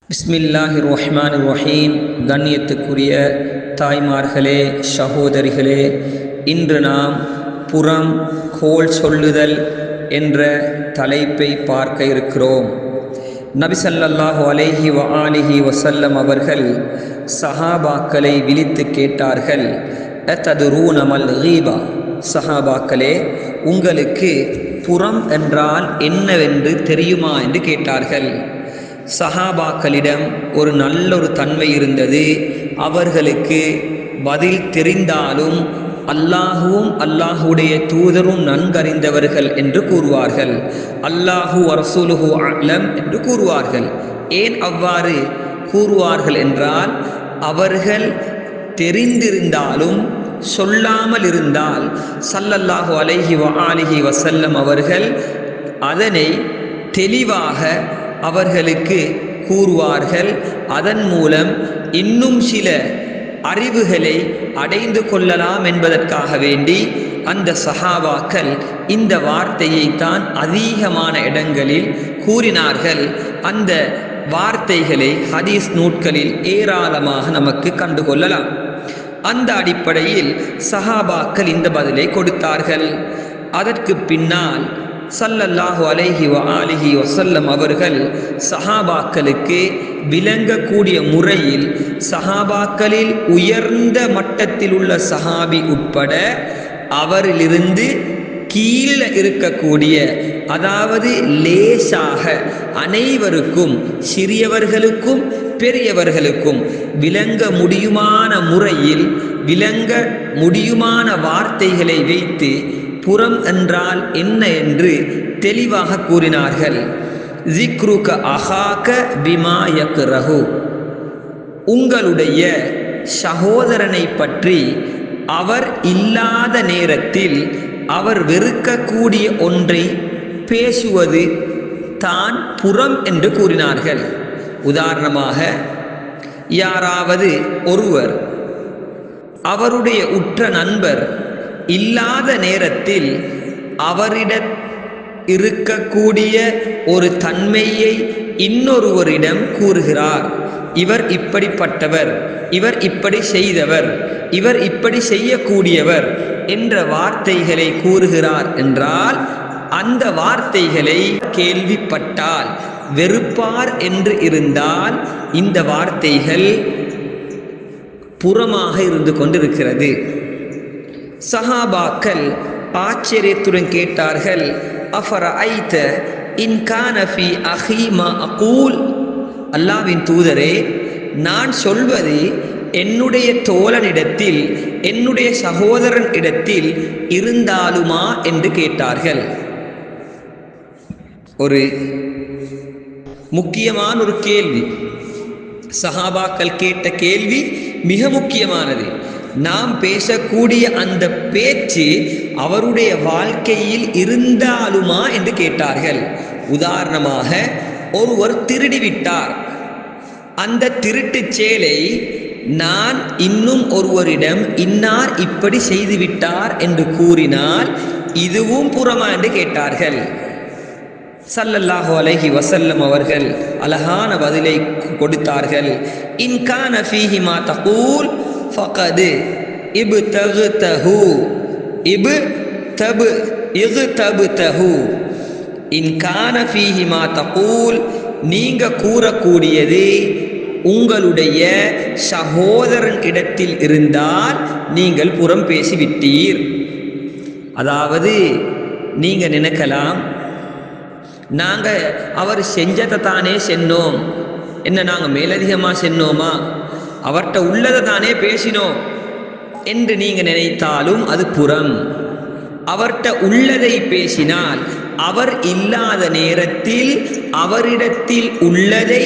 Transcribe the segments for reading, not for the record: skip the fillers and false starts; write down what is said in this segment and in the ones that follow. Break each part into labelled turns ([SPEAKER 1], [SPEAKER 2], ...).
[SPEAKER 1] பிஸ்மில்லாஹிர் ரஹ்மானிர் ரஹீம். கண்ணியத்துக்குரிய தாய்மார்களே, சகோதரிகளே, இன்று நாம் புறம் கோள் சொல்லுதல் என்ற தலைப்பை பார்க்க இருக்கிறோம். நபி ஸல்லல்லாஹு அலைஹி வஆலிஹி வஸல்லம் அவர்கள் சஹாபாக்களை விழித்து கேட்டார்கள், அத்ததுரூன மல் கீபா, சஹாபாக்களே, உங்களுக்கு புறம் என்றால் என்னவென்று தெரியுமா என்று கேட்டார்கள். சஹாபாக்களிடம் ஒரு நல்லொரு தன்மை இருந்தது. அவர்களுக்கு பதில் தெரிந்தாலும் அல்லாஹுவும் அல்லாஹுடைய தூதரும் நன்கறிந்தவர்கள் என்று கூறுவார்கள். அல்லாஹு ரசூலுஹு அலம் என்று கூறுவார்கள். ஏன் அவ்வாறு கூறுவார்கள் என்றால், அவர்கள் தெரிந்திருந்தாலும் சொல்லாமல் இருந்தால் ஸல்லல்லாஹு அலைஹி வஆலிஹி வஸல்லம் அவர்கள் அதனை தெளிவாக அவர்களுக்கு கூறுவார்கள். அதன் மூலம் இன்னும் சில அறிவுகளை அடைந்து கொள்ளலாம் என்பதற்காக வேண்டி அந்த சஹாபாக்கள் இந்த வார்த்தையை தான் அதிகமான இடங்களில் கூறினார்கள். அந்த வார்த்தைகளை ஹதீஸ் நூட்களில் ஏராளமாக நமக்கு கண்டுகொள்ளலாம். அந்த அடிப்படையில் சஹாபாக்கள் இந்த பதிலை கொடுத்தார்கள். அதற்கு பின்னால் ஸல்லல்லாஹு அலைஹி வஆலிஹி வஸல்லம் அவர்கள் சஹாபாக்களுக்கு விளங்கக்கூடிய முறையில் சஹாபாக்களில் உயர்ந்த மட்டத்தில் உள்ள சஹாபி உட்பட அவரிலிருந்து கீழே இருக்கக்கூடிய, அதாவது லேசாக அனைவருக்கும், சிறியவர்களுக்கும் பெரியவர்களுக்கும் விளங்க முடியுமான முறையில் விளங்க முடியுமான வார்த்தைகளை வைத்து புறம் என்றால் என்ன என்று தெளிவாக கூறினார்கள். ஸிக்ருக அஹாக பிமா யக்ரஹு, உங்களுடைய சகோதரனை பற்றி அவர் இல்லாத நேரத்தில் அவர் வெறுக்கக்கூடிய ஒன்றை பேசுவது தான் புறம் என்று கூறினார்கள். உதாரணமாக, யாராவது ஒருவர் அவருடைய உற்ற நண்பர் இல்லாத நேரத்தில் அவரிடம் இருக்கக்கூடிய ஒரு தன்மையை இன்னொருவரிடம் கூறுகிறார். இவர் இப்படிப்பட்டவர், இவர் இப்படி செய்தவர், இவர் இப்படி செய்யக்கூடியவர் என்ற வார்த்தைகளை கூறுகிறார் என்றால், அந்த வார்த்தைகளை கேள்விப்பட்டால் வெறுப்பார் என்று இருந்தால் இந்த வார்த்தைகள் புறமாக இருந்து கொண்டிருக்கிறது. சஹாபாக்கள் ஆச்சரியத்துடன் கேட்டார்கள், அஃபரஐத இன் கான ஃபீ அஹீ மா அகூல், அல்லாஹ்வின் தூதரே, நான் சொல்வது என்னுடைய தோழனிடத்தில், என்னுடைய சகோதரன் இடத்தில் இருந்தாலுமா என்று கேட்டார்கள். ஒரு முக்கியமான ஒரு கேள்வி. சஹாபாக்கள் கேட்ட கேள்வி மிக முக்கியமானது. நாம் பேசக்கூடிய அந்த பேச்சு அவருடைய வாழ்க்கையில் இருந்தாலுமா என்று கேட்டார்கள். உதாரணமாக, ஒருவர் திருடிவிட்டார். அந்த திருட்டு செயலை நான் இன்னும் ஒருவரிடம் இன்னார் இப்படி செய்துவிட்டார் என்று கூறினால் இதுவும் புறமா என்று கேட்டார்கள். ஸல்லல்லாஹு அலைஹி வஸல்லம் அவர்கள் அழகான பதிலை கொடுத்தார்கள். இன் கான ஃபீஹி மா தகூல் ஃபகத் இப்தக்தஹு இக்தப்தஹு. இன் கான ஃபீஹி மா தகூல், நீங்க கூறக்கூடியது உங்களுடைய சகோதரன் இடத்தில் இருந்தால் நீங்கள் புறம் பேசிவிட்டீர். அதாவது, நீங்க நினைக்கலாம், நாங்கள் அவர் செஞ்சதை தானே சென்னோம், என்ன நாங்கள் மேலதிகமாக சென்னோமா, அவர்கிட்ட உள்ளதை தானே பேசினோம் என்று நீங்கள் நினைத்தாலும் அது புறம். அவர்கிட்ட உள்ளதை பேசினால் அவர் இல்லாத நேரத்தில் அவரிடத்தில் உள்ளதை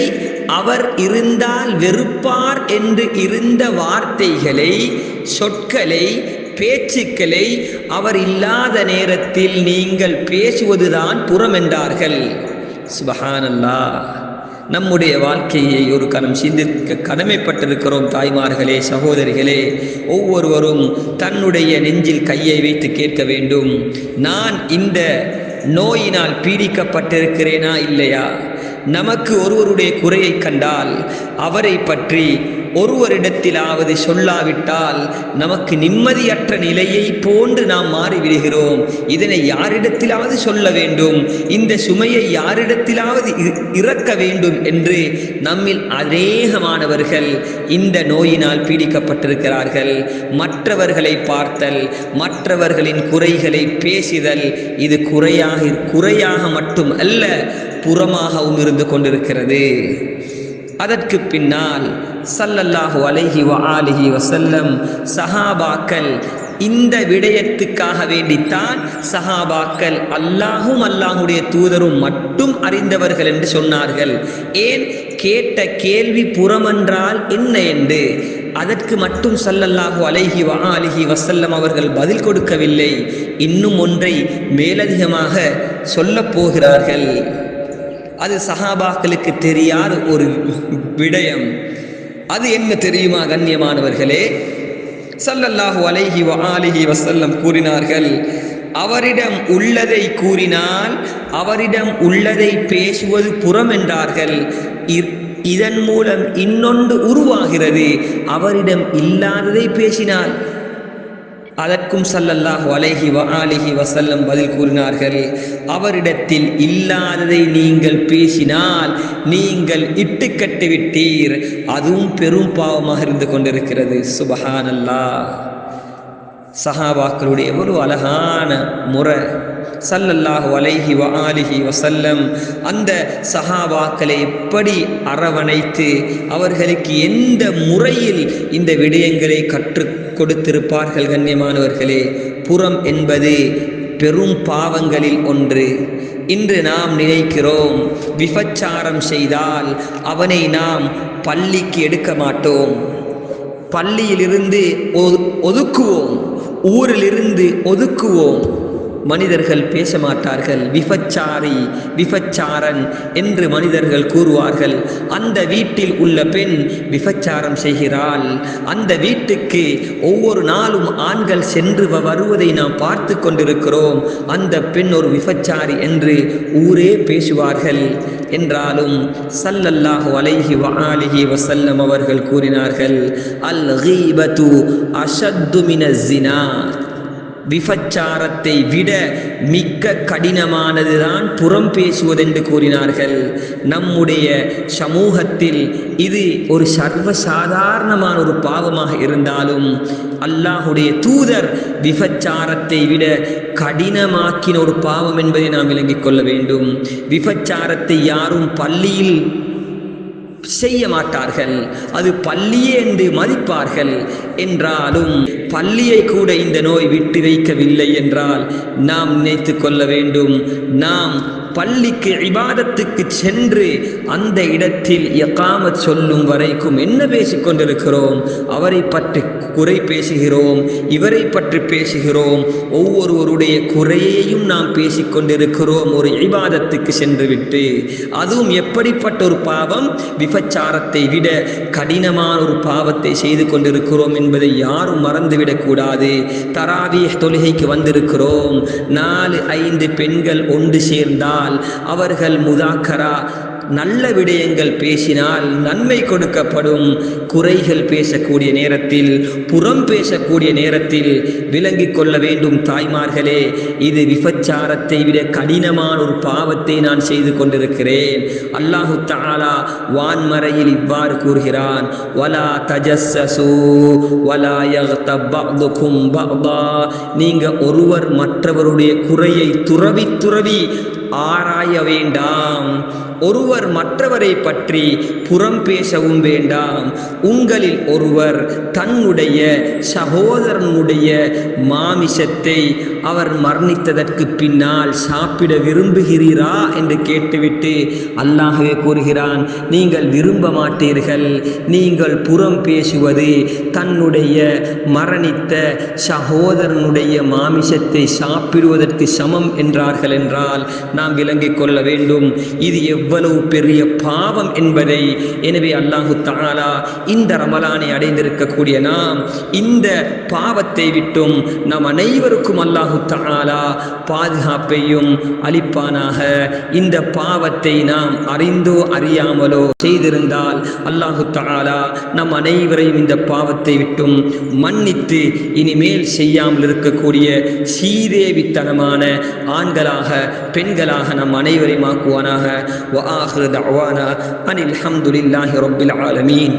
[SPEAKER 1] அவர் இருந்தால் வெறுப்பார் என்று இருந்த வார்த்தைகளை, சொற்களை, பேச்சுக்களை அவர் இல்லாத நேரத்தில் நீங்கள் பேசுவதுதான் புறம் என்றார்கள். சுப்ஹானல்லாஹ். நம்முடைய வாழ்க்கையை ஒரு கணம் சிந்திக்க கடமைப்பட்டிருக்கிறோம். தாய்மார்களே, சகோதரிகளே, ஒவ்வொருவரும் தன்னுடைய நெஞ்சில் கையை வைத்து கேட்க வேண்டும், நான் இந்த நோயினால் பீடிக்கப்பட்டிருக்கிறேனா இல்லையா? நமக்கு ஒருவருடைய குறையை கண்டால் அவரை பற்றி ஒருவரிடத்திலாவது சொல்லாவிட்டால் நமக்கு நிம்மதியற்ற நிலையை போன்று நாம் மாறிவிடுகிறோம். இதனை யாரிடத்திலாவது சொல்ல வேண்டும், இந்த சுமையை யாரிடத்திலாவது இறக்க வேண்டும் என்று நம்மில் அநேகமானவர்கள் இந்த நோயினால் பீடிக்கப்பட்டிருக்கிறார்கள். மற்றவர்களை பார்த்தல், மற்றவர்களின் குறைகளை பேசுதல், இது குறையாக மட்டும் அல்ல, புறமாகவும் இருந்து கொண்டிருக்கிறது. அதற்கு பின்னால் ஸல்லல்லாஹு அலைஹி வஆலிஹி வஸல்லம் சஹாபாக்கள் இந்த விடயத்துக்காக வேண்டித்தான் சஹாபாக்கள் அல்லாஹும் அல்லாஹுடைய தூதரும் மட்டும் அறிந்தவர்கள் என்று சொன்னார்கள். ஏன்? கேட்ட கேள்வி புறமென்றால் என்ன என்று அதற்கு மட்டும் ஸல்லல்லாஹு அலைஹி வஆலிஹி வஸல்லம் அவர்கள் பதில் கொடுக்கவில்லை. இன்னும் ஒன்றை மேலதிகமாக சொல்லப் போகிறார்கள். அது சஹாபாக்களுக்கு தெரியாத ஒரு விடயம். அது என்ன தெரியுமா கண்ணியமானவர்களே? ஸல்லல்லாஹு அலைஹி வஆலிஹி வஸல்லம் கூறினார்கள், அவரிடம் உள்ளதை கூறினால் அவரிடம் உள்ளதை பேசுவது புறம் என்றார்கள். இதன் மூலம் இன்னொன்று உருவாகிறது, அவரிடம் இல்லாததை பேசினால். அதற்கும் ஸல்லல்லாஹு அலைஹி வஆலிஹி வஸல்லம் பதில் கூறினார்கள், அவரிடத்தில் இல்லாததை நீங்கள் பேசினால் நீங்கள் இட்டுக்கட்டு விட்டீர், அதுவும் பெரும் பாவமாக இருந்து கொண்டிருக்கிறது. சுப்ஹானல்லாஹ். சஹாபாக்களுடைய எவ்வளவு அழகான முறை! ஸல்லல்லாஹு அலைஹி வஆலிஹி வஸல்லம் அந்த சஹாபாக்களை எப்படி அரவணைத்து அவர்களுக்கு எந்த முறையில் இந்த விடயங்களை கற்றுக் கொடுத்திருப்பார்கள். கண்ணியமானவர்களே, புறம் என்பது பெரும் பாவங்களில் ஒன்று. இன்று நாம் நினைக்கிறோம், விபச்சாரம் செய்தால் அவனை நாம் பள்ளிக்கு எடுக்க மாட்டோம், பள்ளியிலிருந்து ஒதுக்குவோம், ஊரிலிருந்து ஒதுக்குவோம். மனிதர்கள் பேச மாட்டார்கள். விபச்சாரி, விபச்சாரன் என்று மனிதர்கள் கூறுவார்கள். அந்த வீட்டில் உள்ள பெண் விபச்சாரம் செய்கிறாள். அந்த வீட்டுக்கு ஒவ்வொரு நாளும் ஆண்கள் சென்று வருவதை நாம் பார்த்து கொண்டிருக்கிறோம். அந்த பெண் ஒரு விபச்சாரி என்று ஊரே பேசுவார்கள். என்றாலும் ஸல்லல்லாஹு அலைஹி வஆலிஹி வஸல்லம் அவர்கள் கூறினார்கள், அல் கீபத்து அஷத்து மினஸ் ஸினா. விபச்சாரத்தை விட மிக்க கடினமானதுதான் புறம் பேசுவதென்று கூறினார்கள். நம்முடைய சமூகத்தில் இது ஒரு சர்வசாதாரணமான ஒரு பாவமாக இருந்தாலும் அல்லாஹுடைய தூதர் விபச்சாரத்தை விட கடினமாக்கின ஒரு பாவம் என்பதை நாம் விளங்கிக் கொள்ள வேண்டும். விபச்சாரத்தை யாரும் பள்ளியில் செய்ய மாட்டார்கள், அது பள்ளியே என்று மதிப்பார்கள். என்றாலும் பள்ளியை கூட இந்த நோய் விட்டு வைக்கவில்லை என்றால் நாம் நினைத்து கொள்ள வேண்டும், நாம் பள்ளிக்கு இபாதத்துக்கு சென்று அந்த இடத்தில் இகாமத் சொல்லும் வரைக்கும் என்ன பேசிக்கொண்டிருக்கிறோம்? அவரை பற்றி குறை பேசுகிறோம், இவரை பற்றி பேசுகிறோம், ஒவ்வொருவருடைய குறையையும் நாம் பேசிக்கொண்டிருக்கிறோம் ஒரு இபாதத்துக்கு சென்று விட்டு. அதுவும் எப்படிப்பட்ட ஒரு பாவம்? விபச்சாரத்தை விட கடினமான ஒரு பாவத்தை செய்து கொண்டிருக்கிறோம் என்பதை யாரும் மறந்துவிடக்கூடாது. தராவீஹ் தொழுகைக்கு வந்திருக்கிறோம், 4-5 பெண்கள் ஒன்று சேர்ந்தால் அவர்கள் முதாக்கரா நல்ல விடயங்கள் பேசினால் நன்மை கொடுக்கப்படும். குறைகள் பேசக்கூடிய நேரத்தில், புறம் பேசக்கூடிய நேரத்தில் விளங்கிக் கொள்ள வேண்டும் தாய்மார்களே, இது விபச்சாரத்தை விட கடினமான ஒரு பாவத்தை நான் செய்து கொண்டிருக்கிறேன். அல்லாஹு தஆலா வான்மறையில் இவ்வாறு கூறுகிறான், வலா தஜஸ்ஸஸு வலா யக்தப் பஅதுகும் பஅதா. நீங்க ஒருவர் மற்றவருடைய குறையை துறவி ஆராய வேண்டாம், ஒருவர் மற்றவரை பற்றி புறம் பேசவும் வேண்டாம். உங்களில் ஒருவர் தன்னுடைய சகோதரனுடைய மாமிசத்தை அவர் மரணித்ததற்கு பின்னால் சாப்பிட விரும்புகிறீரா என்று கேட்டுவிட்டு அல்லாஹ்வே கூறுகிறான், நீங்கள் விரும்ப மாட்டீர்கள். நீங்கள் புறம் பேசுவது தன்னுடைய மரணித்த சகோதரனுடைய மாமிசத்தை சாப்பிடுவதற்கு சமம் என்றார்கள். என்றால் நாம் விளங்கிக் கொள்ள வேண்டும். இது எவ்வளவு பெரிய பாவம் என்பதை. எனவே அல்லாஹு தஆலா இந்த ரமலானை அடைந்திருக்கக்கூடிய நாம் இந்த பாவத்தை விட்டும் நாம் அனைவருக்கும் அல்லாஹு தஆலா பாதுகாப்பையும் அளிப்பானாக. இந்த பாவத்தை நாம் அறிந்தோ அறியாமலோ செய்திருந்தால் அல்லாஹு தஆலா நம் அனைவரையும் இந்த பாவத்தை விட்டும் மன்னித்து இனிமேல் செய்யாமல் இருக்கக்கூடிய சீதேவித்தனமான ஆண்களாக பெண்களாக நம் அனைவரையும் ஆக்குவானாக. வ ஆகிரு தஅவானா அனில் ஹம்துலில்லாஹி ரப்பில் ஆலமீன்.